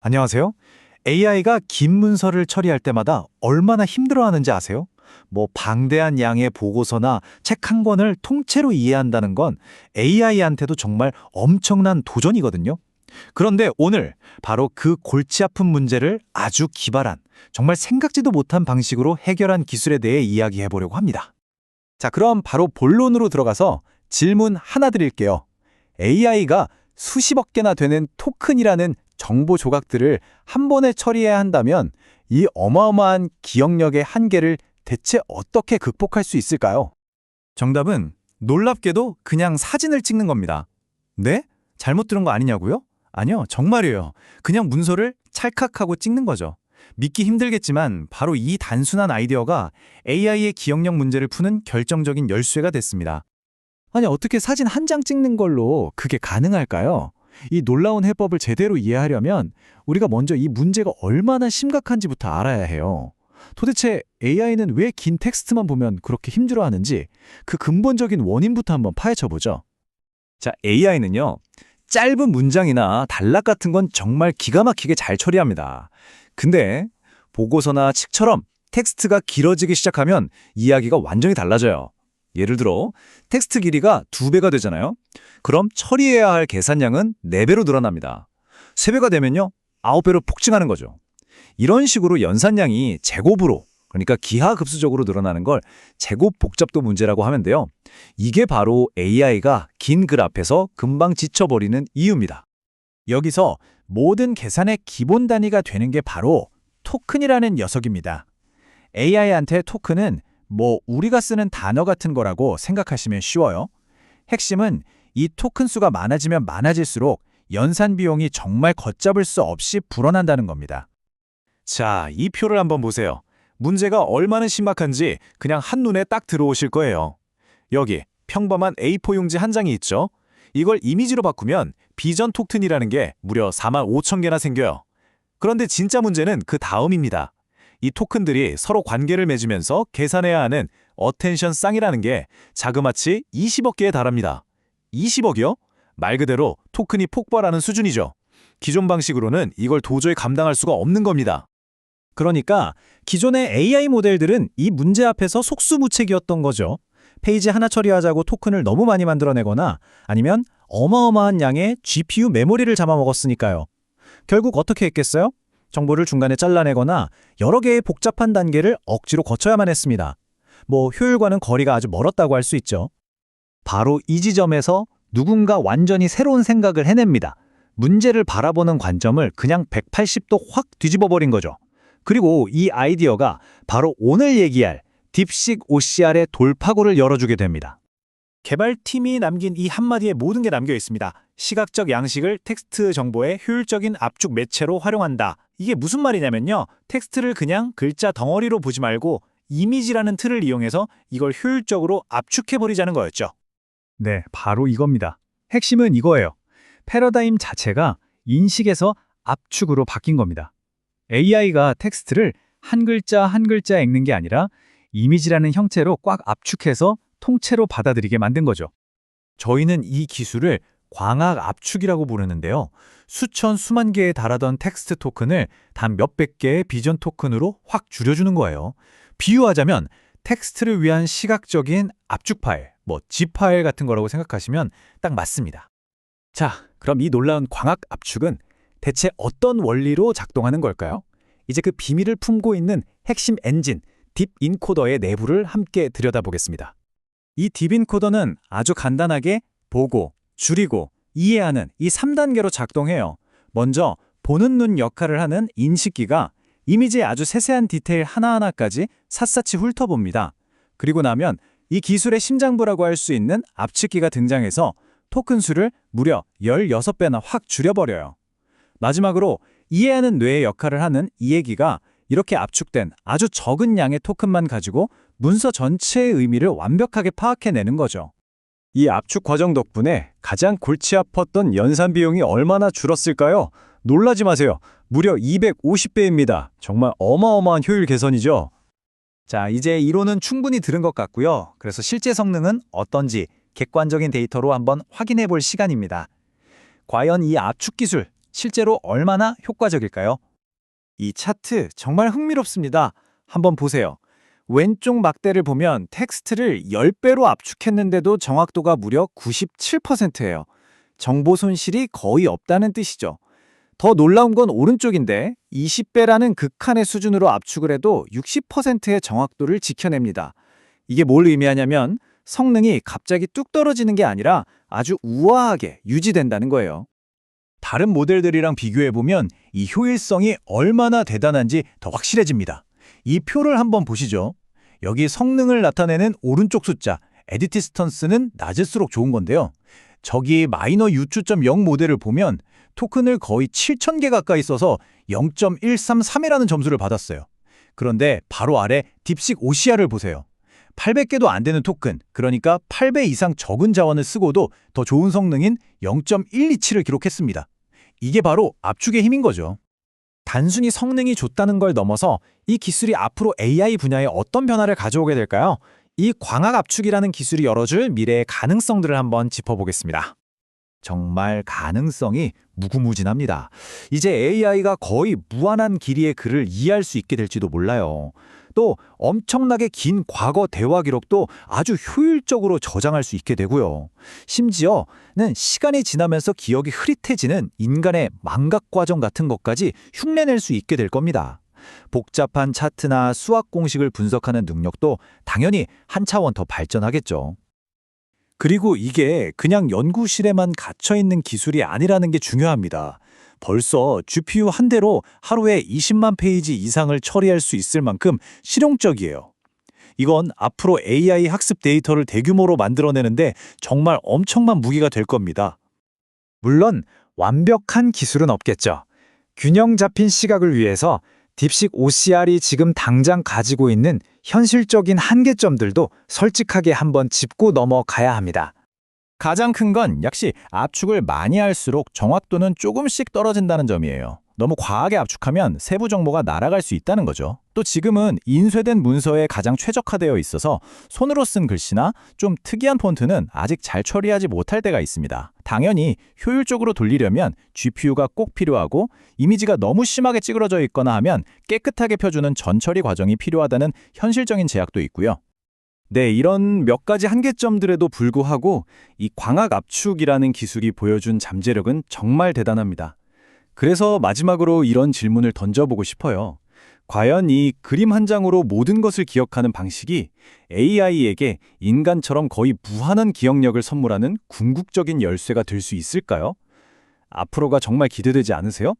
안녕하세요. AI가 긴 문서를 처리할 때마다 얼마나 힘들어하는지 아세요? 방대한 양의 보고서나 책 한 권을 통째로 이해한다는 건 AI한테도 정말 엄청난 도전이거든요. 그런데 오늘 바로 그 골치 아픈 문제를 아주 기발한, 정말 생각지도 못한 방식으로 해결한 기술에 대해 이야기해 보려고 합니다. 자, 그럼 바로 본론으로 들어가서 질문 하나 드릴게요. AI가 수십억 개나 되는 토큰이라는 정보 조각들을 한 번에 처리해야 한다면 이 어마어마한 기억력의 한계를 대체 어떻게 극복할 수 있을까요? 정답은 놀랍게도 그냥 사진을 찍는 겁니다. 네? 잘못 들은 거 아니냐고요? 아니요, 정말이에요. 그냥 문서를 찰칵하고 찍는 거죠. 믿기 힘들겠지만 바로 이 단순한 아이디어가 AI의 기억력 문제를 푸는 결정적인 열쇠가 됐습니다. 아니, 어떻게 사진 한 장 찍는 걸로 그게 가능할까요? 이 놀라운 해법을 제대로 이해하려면 우리가 먼저 이 문제가 얼마나 심각한지부터 알아야 해요. 도대체 AI는 왜 긴 텍스트만 보면 그렇게 힘들어하는지 그 근본적인 원인부터 한번 파헤쳐보죠. 자, AI는요, 짧은 문장이나 단락 같은 건 정말 기가 막히게 잘 처리합니다. 근데 보고서나 책처럼 텍스트가 길어지기 시작하면 이야기가 완전히 달라져요. 예를 들어 텍스트 길이가 2배가 되잖아요. 그럼 처리해야 할 계산량은 4배로 늘어납니다. 3배가 되면요, 9배로 폭증하는 거죠. 이런 식으로 연산량이 제곱으로, 그러니까 기하급수적으로 늘어나는 걸 제곱 복잡도 문제라고 하는데요. 이게 바로 AI가 긴 글 앞에서 금방 지쳐버리는 이유입니다. 여기서 모든 계산의 기본 단위가 되는 게 바로 토큰이라는 녀석입니다. AI한테 토큰은 우리가 쓰는 단어 같은 거라고 생각하시면 쉬워요. 핵심은 이 토큰 수가 많아지면 많아질수록 연산 비용이 정말 걷잡을 수 없이 불어난다는 겁니다. 자, 이 표를 한번 보세요. 문제가 얼마나 심각한지 그냥 한눈에 딱 들어오실 거예요. 여기 평범한 A4 용지 한 장이 있죠? 이걸 이미지로 바꾸면 비전 토큰이라는 게 무려 45,000개나 생겨요. 그런데 진짜 문제는 그 다음입니다. 이 토큰들이 서로 관계를 맺으면서 계산해야 하는 어텐션 쌍이라는 게 자그마치 20억 개에 달합니다. 20억이요? 말 그대로 토큰이 폭발하는 수준이죠. 기존 방식으로는 이걸 도저히 감당할 수가 없는 겁니다. 그러니까 기존의 AI 모델들은 이 문제 앞에서 속수무책이었던 거죠. 페이지 하나 처리하자고 토큰을 너무 많이 만들어내거나 아니면 어마어마한 양의 GPU 메모리를 잡아먹었으니까요. 결국 어떻게 했겠어요? 정보를 중간에 잘라내거나 여러 개의 복잡한 단계를 억지로 거쳐야만 했습니다. 효율과는 거리가 아주 멀었다고 할 수 있죠. 바로 이 지점에서 누군가 완전히 새로운 생각을 해냅니다. 문제를 바라보는 관점을 그냥 180도 확 뒤집어버린 거죠. 그리고 이 아이디어가 바로 오늘 얘기할 딥식 OCR의 돌파구를 열어주게 됩니다. 개발팀이 남긴 이 한마디에 모든 게 담겨 있습니다. 시각적 양식을 텍스트 정보의 효율적인 압축 매체로 활용한다. 이게 무슨 말이냐면요, 텍스트를 그냥 글자 덩어리로 보지 말고 이미지라는 틀을 이용해서 이걸 효율적으로 압축해버리자는 거였죠. 네, 바로 이겁니다. 핵심은 이거예요. 패러다임 자체가 인식에서 압축으로 바뀐 겁니다. AI가 텍스트를 한 글자 한 글자 읽는 게 아니라 이미지라는 형태로 꽉 압축해서 통째로 받아들이게 만든 거죠. 저희는 이 기술을 광학 압축이라고 부르는데요. 수천 수만 개에 달하던 텍스트 토큰을 단 몇백 개의 비전 토큰으로 확 줄여주는 거예요. 비유하자면 텍스트를 위한 시각적인 압축 파일, zip 파일 같은 거라고 생각하시면 딱 맞습니다. 자, 그럼 이 놀라운 광학 압축은 대체 어떤 원리로 작동하는 걸까요? 이제 그 비밀을 품고 있는 핵심 엔진, 딥 인코더의 내부를 함께 들여다보겠습니다. 이 딥 인코더는 아주 간단하게 보고, 줄이고, 이해하는 이 3단계로 작동해요. 먼저 보는 눈 역할을 하는 인식기가 이미지의 아주 세세한 디테일 하나하나까지 샅샅이 훑어봅니다. 그리고 나면 이 기술의 심장부라고 할 수 있는 압축기가 등장해서 토큰 수를 무려 16배나 확 줄여버려요. 마지막으로 이해하는 뇌의 역할을 하는 이해기가 이렇게 압축된 아주 적은 양의 토큰만 가지고 문서 전체의 의미를 완벽하게 파악해내는 거죠. 이 압축 과정 덕분에 가장 골치 아팠던 연산 비용이 얼마나 줄었을까요? 놀라지 마세요. 무려 250배입니다. 정말 어마어마한 효율 개선이죠. 자, 이제 이론은 충분히 들은 것 같고요. 그래서 실제 성능은 어떤지 객관적인 데이터로 한번 확인해 볼 시간입니다. 과연 이 압축 기술 실제로 얼마나 효과적일까요? 이 차트 정말 흥미롭습니다. 한번 보세요. 왼쪽 막대를 보면 텍스트를 10배로 압축했는데도 정확도가 무려 97%예요. 정보 손실이 거의 없다는 뜻이죠. 더 놀라운 건 오른쪽인데 20배라는 극한의 수준으로 압축을 해도 60%의 정확도를 지켜냅니다. 이게 뭘 의미하냐면 성능이 갑자기 뚝 떨어지는 게 아니라 아주 우아하게 유지된다는 거예요. 다른 모델들이랑 비교해보면 이 효율성이 얼마나 대단한지 더 확실해집니다. 이 표를 한번 보시죠. 여기 성능을 나타내는 오른쪽 숫자, 에디티스턴스는 낮을수록 좋은 건데요. 저기 마이너 U2.0 모델을 보면 토큰을 거의 7,000개 가까이 써서 0.133이라는 점수를 받았어요. 그런데 바로 아래 딥식 OCR을 보세요. 800개도 안 되는 토큰, 그러니까 8배 이상 적은 자원을 쓰고도 더 좋은 성능인 0.127을 기록했습니다. 이게 바로 압축의 힘인 거죠. 단순히 성능이 좋다는 걸 넘어서 이 기술이 앞으로 AI 분야에 어떤 변화를 가져오게 될까요? 이 광학 압축이라는 기술이 열어줄 미래의 가능성들을 한번 짚어보겠습니다. 정말 가능성이 무궁무진합니다. 이제 AI가 거의 무한한 길이의 글을 이해할 수 있게 될지도 몰라요. 또 엄청나게 긴 과거 대화 기록도 아주 효율적으로 저장할 수 있게 되고요. 심지어는 시간이 지나면서 기억이 흐릿해지는 인간의 망각 과정 같은 것까지 흉내낼 수 있게 될 겁니다. 복잡한 차트나 수학 공식을 분석하는 능력도 당연히 한 차원 더 발전하겠죠. 그리고 이게 그냥 연구실에만 갇혀있는 기술이 아니라는 게 중요합니다. 벌써 GPU 한 대로 하루에 20만 페이지 이상을 처리할 수 있을 만큼 실용적이에요. 이건 앞으로 AI 학습 데이터를 대규모로 만들어내는데 정말 엄청난 무기가 될 겁니다. 물론 완벽한 기술은 없겠죠. 균형 잡힌 시각을 위해서 딥식 OCR이 지금 당장 가지고 있는 현실적인 한계점들도 솔직하게 한번 짚고 넘어가야 합니다. 가장 큰 건 역시 압축을 많이 할수록 정확도는 조금씩 떨어진다는 점이에요. 너무 과하게 압축하면 세부 정보가 날아갈 수 있다는 거죠. 또 지금은 인쇄된 문서에 가장 최적화되어 있어서 손으로 쓴 글씨나 좀 특이한 폰트는 아직 잘 처리하지 못할 때가 있습니다. 당연히 효율적으로 돌리려면 GPU가 꼭 필요하고 이미지가 너무 심하게 찌그러져 있거나 하면 깨끗하게 펴주는 전처리 과정이 필요하다는 현실적인 제약도 있고요. 네, 이런 몇 가지 한계점들에도 불구하고 이 광학 압축이라는 기술이 보여준 잠재력은 정말 대단합니다. 그래서 마지막으로 이런 질문을 던져보고 싶어요. 과연 이 그림 한 장으로 모든 것을 기억하는 방식이 AI에게 인간처럼 거의 무한한 기억력을 선물하는 궁극적인 열쇠가 될 수 있을까요? 앞으로가 정말 기대되지 않으세요?